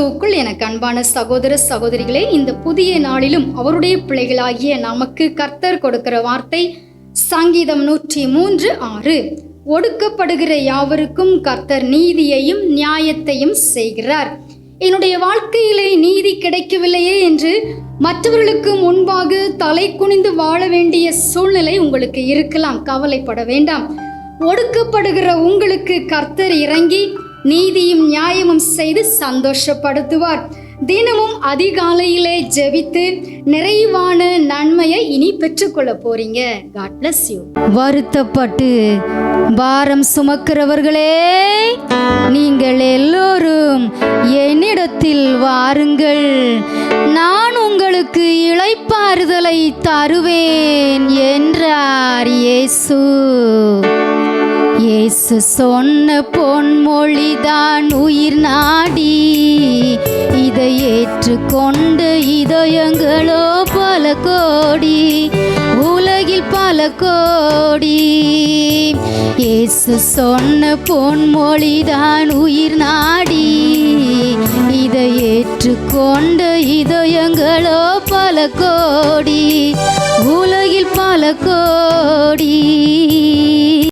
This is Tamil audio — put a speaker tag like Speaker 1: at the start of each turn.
Speaker 1: கிறிஸ்துவுக்குள் எனக்கு அன்பான சகோதர சகோதரிகளே, இந்த புதிய நாளிலும் அவருடைய பிள்ளைகளாகிய நமக்கு கர்த்தர் கொடுக்கிற வார்த்தை சங்கீதம் 103:6. ஒடுக்கப்படுகிற யாவருக்கும் கர்த்தர் நீதியையும் நியாயத்தையும் செய்கிறார். என்னுடைய வாழ்க்கையிலே நீதி கிடைக்கவில்லையே என்று மற்றவர்களுக்கு முன்பாக தலை குனிந்து வாழ வேண்டிய சூழ்நிலை உங்களுக்கு இருக்கலாம். கவலைப்பட வேண்டாம். ஒடுக்கப்படுகிற உங்களுக்கு கர்த்தர் இறங்கி நீதியும் நியாயமும் செய்து சந்தோஷப்படுத்துவார். தினமும் அதிகாலையிலே ஜெபித்து நிறைவான நன்மையை இனி பெற்றுக்கொள்ள போறீங்க. God bless you. வருத்தப்பட்டு பாரம் சுமக்கிறவர்களே, நீங்கள் எல்லோரும் என்னிடத்தில் வாருங்கள், நான் உங்களுக்கு இளைப்பாறுதலை தருவேன் என்றார் இயேசு. இயேசு சொன்ன பொன்மொழிதான் உயிர் நாடி, இதை ஏற்றுக்கொண்ட இதயங்களோ பல கோடி, உலகில் பல கோடி. இயேசு சொன்ன பொன்மொழிதான் உயிர் நாடி, இதை ஏற்றுக்கொண்ட இதயங்களோ பல கோடி, உலகில் பல கோடி.